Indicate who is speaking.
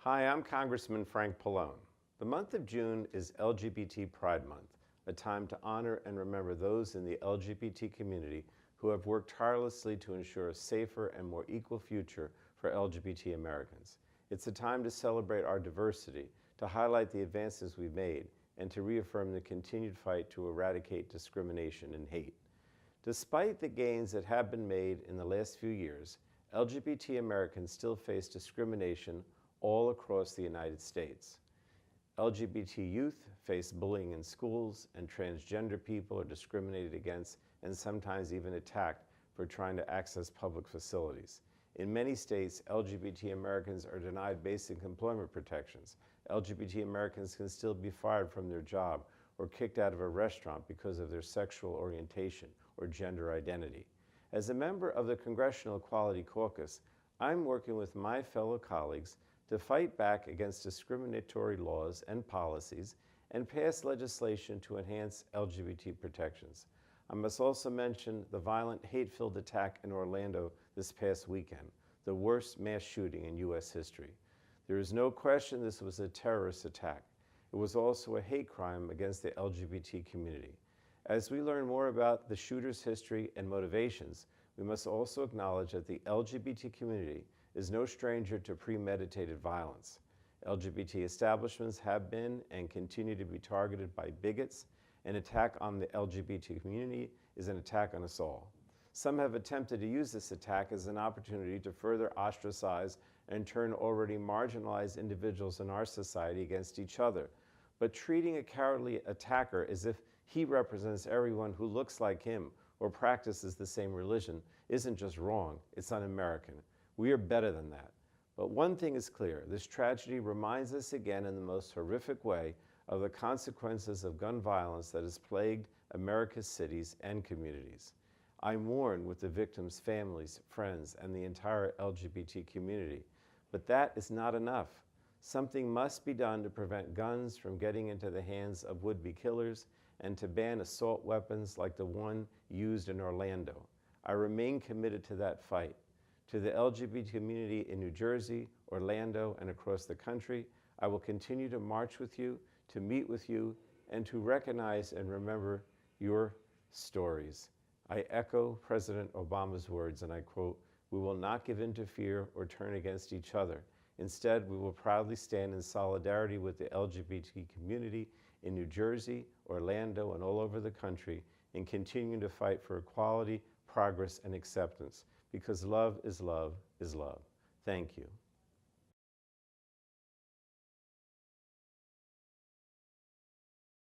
Speaker 1: Hi, I'm Congressman Frank Pallone. The month of June is LGBT Pride Month, a time to honor and remember those in the LGBT community who have worked tirelessly to ensure a safer and more equal future for LGBT Americans. It's a time to celebrate our diversity, to highlight the advances we've made, and to reaffirm the continued fight to eradicate discrimination and hate. Despite the gains that have been made in the last few years, LGBT Americans still face discrimination all across the United States. LGBT youth face bullying in schools, and transgender people are discriminated against and sometimes even attacked for trying to access public facilities. In many states, LGBT Americans are denied basic employment protections. LGBT Americans can still be fired from their job or kicked out of a restaurant because of their sexual orientation or gender identity. As a member of the Congressional Equality Caucus, I'm working with my fellow colleagues to fight back against discriminatory laws and policies and pass legislation to enhance LGBT protections. I must also mention the violent, hate-filled attack in Orlando this past weekend, the worst mass shooting in U.S. history. There is no question this was a terrorist attack. It was also a hate crime against the LGBT community. As we learn more about the shooter's history and motivations, we must also acknowledge that the LGBT community is no stranger to premeditated violence. LGBT establishments have been and continue to be targeted by bigots. An attack on the LGBT community is an attack on us all. Some have attempted to use this attack as an opportunity to further ostracize and turn already marginalized individuals in our society against each other. But treating a cowardly attacker as if he represents everyone who looks like him or practices the same religion isn't just wrong, it's un-American. We are better than that. But one thing is clear, this tragedy reminds us again in the most horrific way of the consequences of gun violence that has plagued America's cities and communities. I mourn with the victims' families, friends, and the entire LGBT community. But that is not enough. Something must be done to prevent guns from getting into the hands of would-be killers and to ban assault weapons like the one used in Orlando. I remain committed to that fight. To the LGBT community in New Jersey, Orlando, and across the country, I will continue to march with you, to meet with you, and to recognize and remember your stories. I echo President Obama's words, and I quote, "We will not give in to fear or turn against each other. Instead, we will proudly stand in solidarity with the LGBT community in New Jersey, Orlando, and all over the country in continuing to fight for equality, progress, and acceptance, because love is love is love." Thank you.